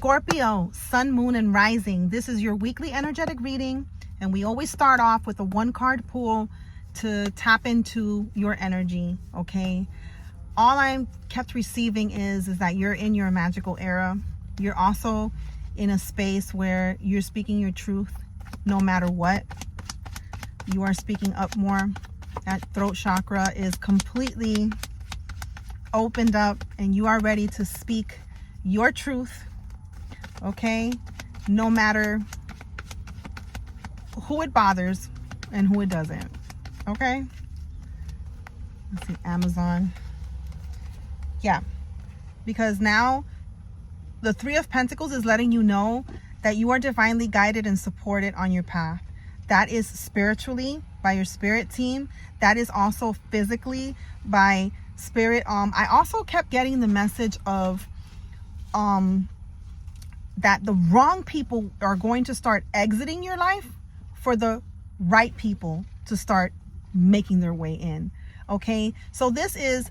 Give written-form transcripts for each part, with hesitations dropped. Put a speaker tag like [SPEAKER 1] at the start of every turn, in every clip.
[SPEAKER 1] Scorpio, Sun, Moon, and Rising. This is your weekly energetic reading, and we always start off with a one-card pull to tap into your energy, okay? All I kept receiving is that you're in your magical era. You're also in a space where you're speaking your truth no matter what. You are speaking up more. That throat chakra is completely opened up, and you are ready to speak your truth, okay? No matter who it bothers and who it doesn't, okay? Let's see, Amazon. Yeah, because now the Three of Pentacles is letting you know that you are divinely guided and supported on your path. That is spiritually by your spirit team. That is also physically by spirit. I also kept getting the message of that the wrong people are going to start exiting your life for the right people to start making their way in. Okay, so this is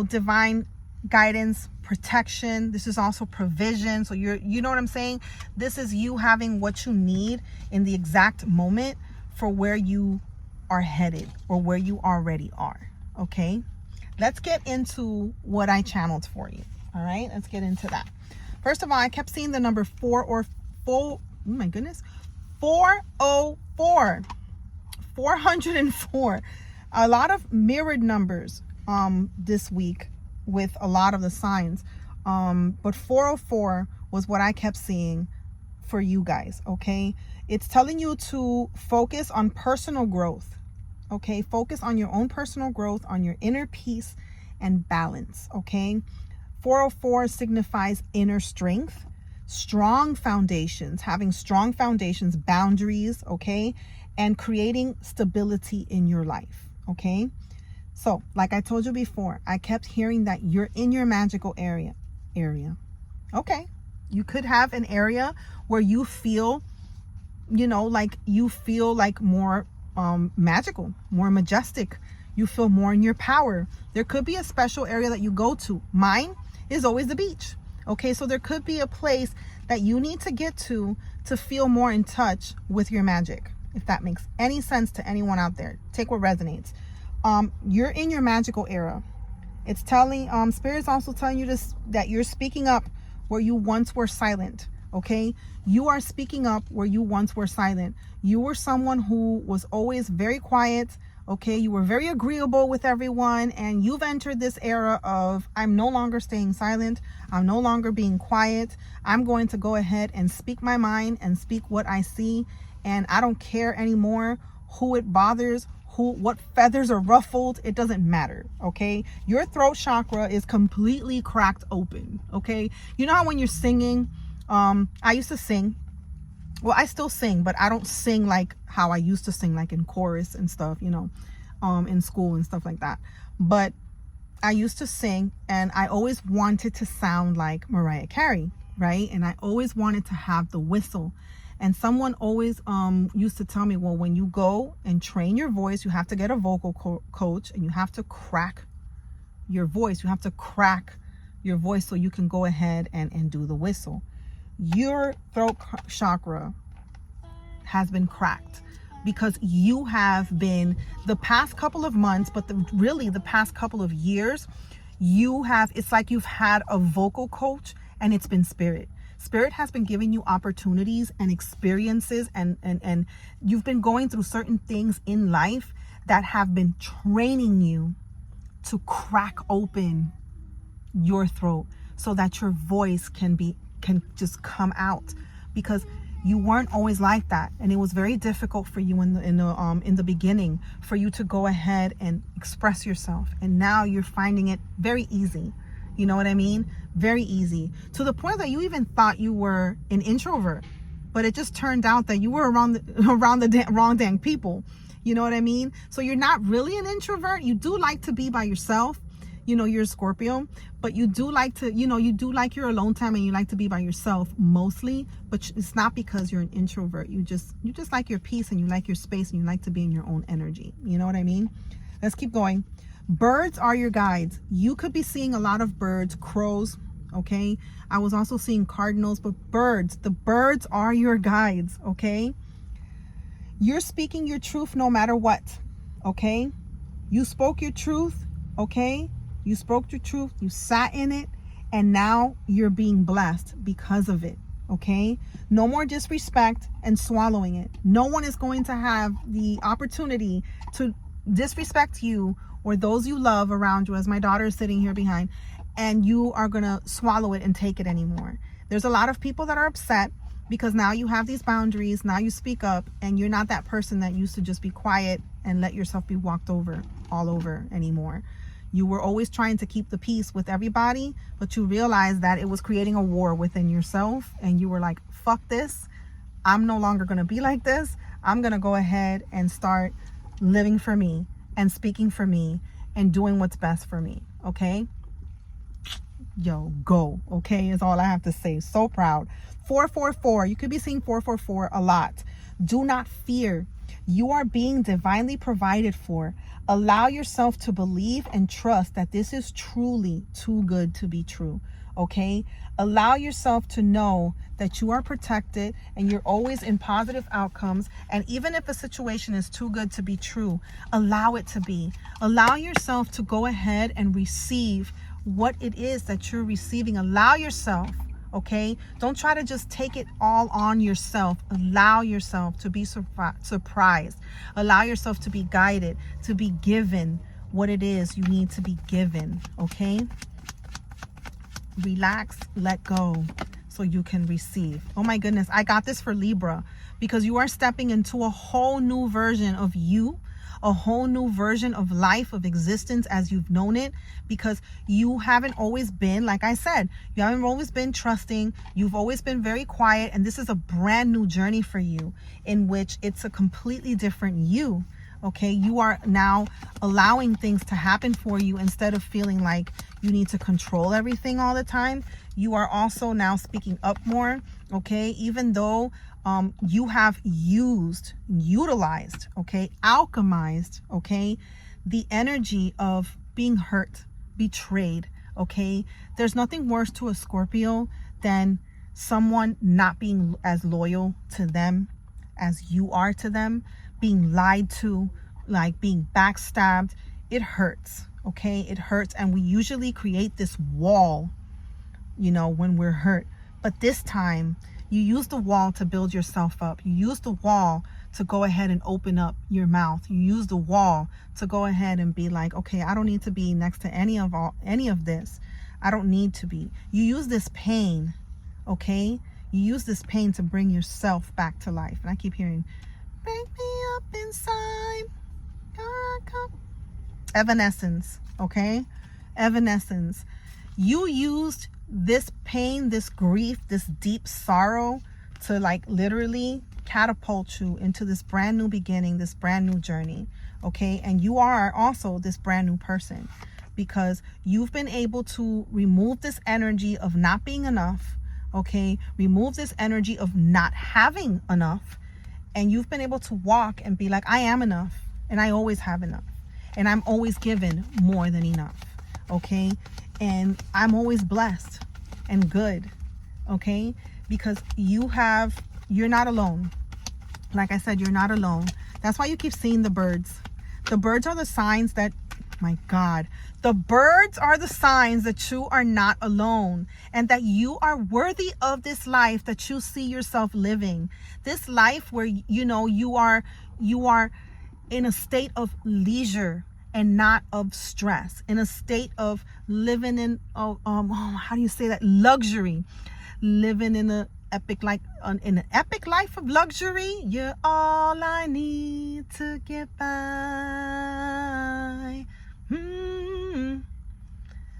[SPEAKER 1] divine guidance, protection. This is also provision. So you know what I'm saying? This is you having what you need in the exact moment for where you are headed or where you already are. Okay, let's get into what I channeled for you. All right, let's get into that. First of all, I kept seeing the number 404. Oh my goodness, 404, 404. A lot of mirrored numbers this week with a lot of the signs, but 404 was what I kept seeing for you guys. Okay, it's telling you to focus on personal growth. Okay, focus on your own personal growth, on your inner peace and balance. Okay, 404 signifies inner strength, strong foundations, having strong foundations, boundaries, okay, and creating stability in your life. Okay, so like I told you before, I kept hearing that you're in your magical area. Okay, you could have an area where you feel, like you feel like more magical, more majestic. You feel more in your power. There could be a special area that you go to. Mine is always the beach. Okay, so there could be a place that you need to get to feel more in touch with your magic. If that makes any sense to anyone out there, take what resonates. You're in your magical era. It's telling Spirit's also telling you this, that you're speaking up where you once were silent. Okay, you are speaking up where you once were silent. You were someone who was always very quiet. Okay, you were very agreeable with everyone, and you've entered this era of, I'm no longer staying silent. I'm no longer being quiet. I'm going to go ahead and speak my mind and speak what I see, and I don't care anymore who it bothers, what feathers are ruffled. It doesn't matter. Okay, your throat chakra is completely cracked open. Okay, you know how when you're singing, I used to sing. Well, I still sing, but I don't sing like how I used to sing, like in chorus and stuff, in school and stuff like that. But I used to sing, and I always wanted to sound like Mariah Carey, right? And I always wanted to have the whistle. And someone always used to tell me, well, when you go and train your voice, you have to get a vocal coach, and you have to crack your voice. You have to crack your voice so you can go ahead and do the whistle. Your throat chakra has been cracked because you have been, the past couple of months, but really the past couple of years, it's like you've had a vocal coach, and it's been Spirit. Spirit has been giving you opportunities and experiences, and you've been going through certain things in life that have been training you to crack open your throat so that your voice can just come out, because you weren't always like that, and it was very difficult for you in the beginning for you to go ahead and express yourself, and now you're finding it very easy. You know what I mean? Very easy, to the point that you even thought you were an introvert, but it just turned out that you were around the wrong dang people. You know what I mean? So you're not really an introvert. You do like to be by yourself. You're a Scorpio, but you do like to, you do like your alone time, and you like to be by yourself mostly, but it's not because you're an introvert. You just like your peace, and you like your space, and you like to be in your own energy. You know what I mean? Let's keep going. Birds are your guides. You could be seeing a lot of birds, crows, okay? I was also seeing cardinals, but birds. The birds are your guides, okay? You're speaking your truth no matter what, okay? You spoke your truth, okay? You spoke your truth, you sat in it, and now you're being blessed because of it, okay? No more disrespect and swallowing it. No one is going to have the opportunity to disrespect you or those you love around you, as my daughter is sitting here behind, and you are going to swallow it and take it anymore. There's a lot of people that are upset because now you have these boundaries, now you speak up, and you're not that person that used to just be quiet and let yourself be walked over all over anymore. You were always trying to keep the peace with everybody, but you realized that it was creating a war within yourself, and you were like, fuck this. I'm no longer going to be like this. I'm going to go ahead and start living for me and speaking for me and doing what's best for me, okay? Yo, go, okay, is all I have to say. So proud. 444, you could be seeing 444 a lot. Do not fear. You are being divinely provided for. Allow yourself to believe and trust that this is truly too good to be true, okay? Allow yourself to know that you are protected and you're always in positive outcomes. And even if a situation is too good to be true, allow it to be. Allow yourself to go ahead and receive what it is that you're receiving. Allow yourself, okay? Don't try to just take it all on yourself. Allow yourself to be surprised. Allow yourself to be guided, to be given what it is you need to be given, okay? Relax, let go, so you can receive. Oh my goodness, I got this for Libra, because you are stepping into a whole new version of you, a whole new version of life, of existence as you've known it, because you haven't always been, like I said, you haven't always been trusting. You've always been very quiet, and this is a brand new journey for you in which it's a completely different you. Okay, you are now allowing things to happen for you instead of feeling like you need to control everything all the time. You are also now speaking up more, okay, even though you have utilized, okay, alchemized, okay, the energy of being hurt, betrayed, okay. There's nothing worse to a Scorpio than someone not being as loyal to them as you are to them, being lied to, like being backstabbed. It hurts, okay? It hurts, and we usually create this wall, you know, when we're hurt. But this time, you use the wall to build yourself up. You use the wall to go ahead and open up your mouth. You use the wall to go ahead and be like, okay, I don't need to be next to any of this. I don't need to be. You use this pain, okay? You use this pain to bring yourself back to life. And I keep hearing, break me up inside. Evanescence, okay? Evanescence. You used this pain, this grief, this deep sorrow to like literally catapult you into this brand new beginning, this brand new journey, okay? And you are also this brand new person because you've been able to remove this energy of not being enough, okay? Remove this energy of not having enough. And you've been able to walk and be like, I am enough, and I always have enough, and I'm always given more than enough, okay? And I'm always blessed and good, okay? Because you're not alone. Like I said, you're not alone. That's why you keep seeing the birds. The birds are the signs that, my God, the birds are the signs that you are not alone and that you are worthy of this life that you see yourself living. This life where, you know, you are in a state of leisure and not of stress, in a state of living in, how do you say that? Luxury, living in an epic life of luxury. You're all I need to get by.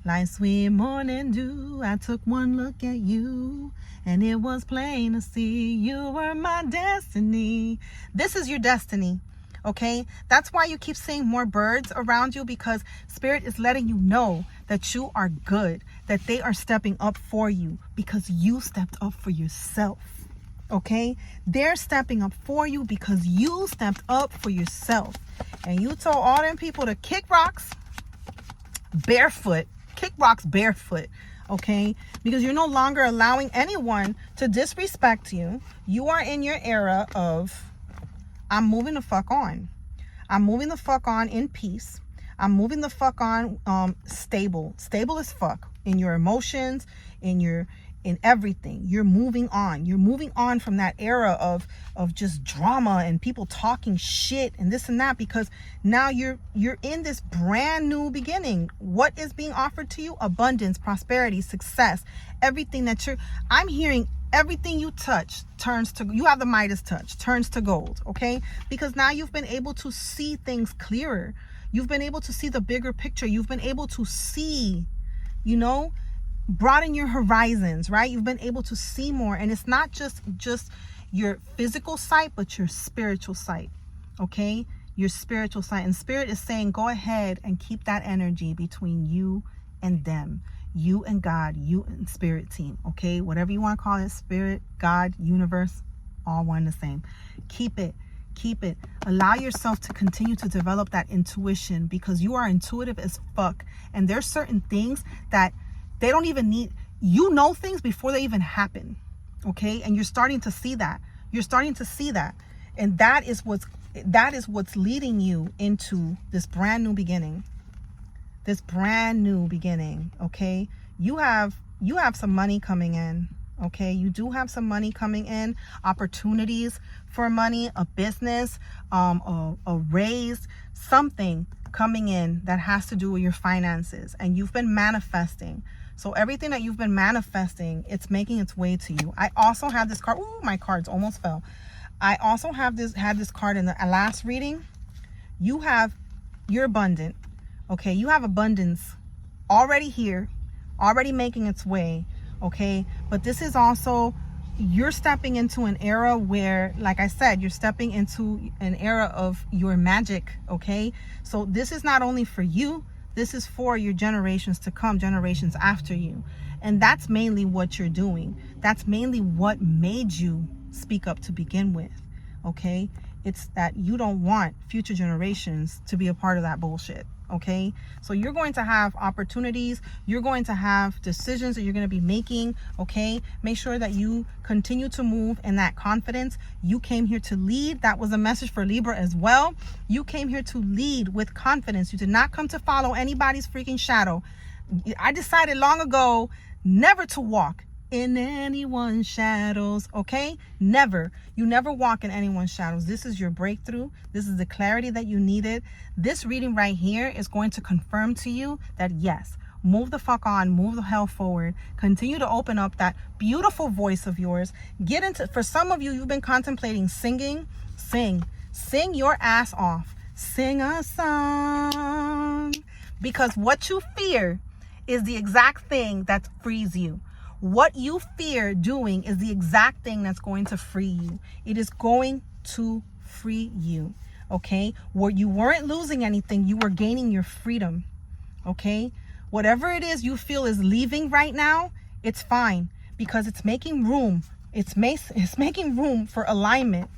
[SPEAKER 1] Like sweet morning dew, I took one look at you, and it was plain to see you were my destiny. This is your destiny, okay? That's why you keep seeing more birds around you, because Spirit is letting you know that you are good, that they are stepping up for you because you stepped up for yourself, okay? They're stepping up for you because you stepped up for yourself. And you told all them people to kick rocks barefoot, okay? Because you're no longer allowing anyone to disrespect you. You are in your era of, I'm moving the fuck on. I'm moving the fuck on in peace. I'm moving the fuck on stable as fuck in your emotions, in everything. You're moving on. You're moving on from that era of just drama and people talking shit and this and that, because now you're in this brand new beginning. What is being offered to you? Abundance, prosperity, success, everything that I'm hearing. Everything you touch turns to, you have the Midas touch, turns to gold, okay? Because now you've been able to see things clearer. You've been able to see the bigger picture. You've been able to see, broaden your horizons, right? You've been able to see more. And it's not just your physical sight, but your spiritual sight, okay? Your spiritual sight. And Spirit is saying, go ahead and keep that energy between you and them. You and God, you and Spirit team, okay? Whatever you want to call it, Spirit, God, universe, all one the same. Keep it. Allow yourself to continue to develop that intuition, because you are intuitive as fuck. And there's certain things that they don't even need. You know things before they even happen, okay? And you're starting to see that. And that is what's leading you into this brand new beginning. Okay? You have some money coming in, okay? You do have some money coming in, opportunities for money, a business, a raise, something coming in that has to do with your finances. And you've been manifesting. So everything that you've been manifesting, it's making its way to you. I also have this card. Ooh, my cards almost fell. I also had this card in the last reading. You're abundant. Okay, you have abundance already here, already making its way, okay? But this is also, you're stepping into an era where, like I said, you're stepping into an era of your magic, okay? So this is not only for you, this is for your generations to come, generations after you. And that's mainly what you're doing. That's mainly what made you speak up to begin with, okay? It's that you don't want future generations to be a part of that bullshit. Okay, so you're going to have opportunities, you're going to have decisions that you're going to be making. Okay, make sure that you continue to move in that confidence. You came here to lead. That was a message for Libra as well. You came here to lead with confidence. You did not come to follow anybody's freaking shadow. I decided long ago never to walk in anyone's shadows, okay? Never. You never walk in anyone's shadows. This is your breakthrough. This is the clarity that you needed. This reading right here is going to confirm to you that yes, move the fuck on, move the hell forward. Continue to open up that beautiful voice of yours. Get into, for some of you, you've been contemplating singing. Sing your ass off. Sing a song. Because what you fear is the exact thing that frees you. What you fear doing is the exact thing that's going to free you. It is going to free you, okay? Where you weren't losing anything, you were gaining your freedom, okay? Whatever it is you feel is leaving right now, it's fine, because it's making room. It's making room for alignment,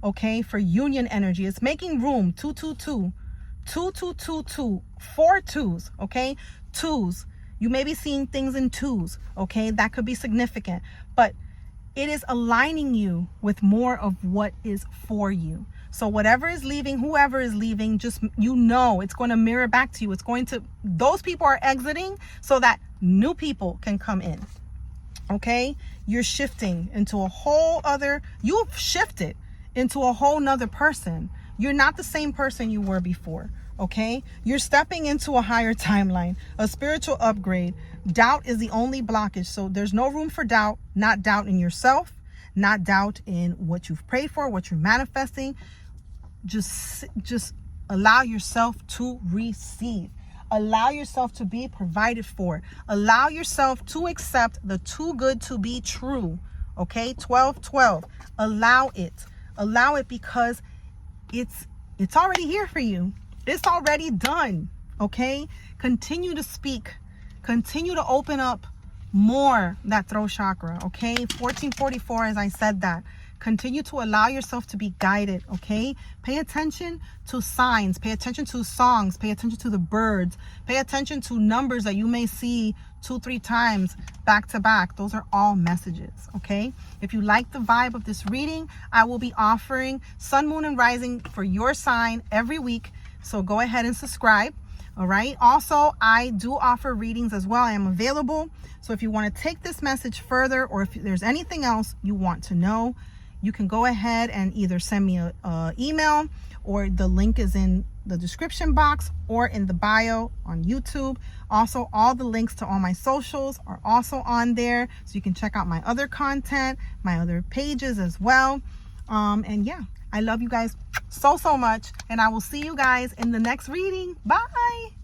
[SPEAKER 1] okay? For union energy. It's making room. 222, 2222, 4 twos, okay? Twos. You may be seeing things in twos, okay? That could be significant, but it is aligning you with more of what is for you. So whatever is leaving, whoever is leaving, just, it's going to mirror back to you. Those people are exiting so that new people can come in, okay? You're shifting into you've shifted into a whole nother person. You're not the same person you were before. Okay, you're stepping into a higher timeline, a spiritual upgrade. Doubt is the only blockage. So there's no room for doubt, not doubt in yourself, not doubt in what you've prayed for, what you're manifesting. Just allow yourself to receive. Allow yourself to be provided for. Allow yourself to accept the too good to be true. Okay, 12:12. Allow it because it's already here for you. It's already done, okay? Continue to speak. Continue to open up more that throat chakra, okay? 1444, as I said that. Continue to allow yourself to be guided, okay? Pay attention to signs, pay attention to songs, pay attention to the birds, pay attention to numbers that you may see 2-3 times back to back. Those are all messages, okay? If you like the vibe of this reading, I will be offering sun, moon, and rising for your sign every week. So go ahead and subscribe. All right. Also, I do offer readings as well. I am available. So if you want to take this message further, or if there's anything else you want to know, you can go ahead and either send me an email, or the link is in the description box or in the bio on YouTube. Also, all the links to all my socials are also on there. So you can check out my other content, my other pages as well. And yeah, I love you guys so much, and I will see you guys in the next reading. Bye.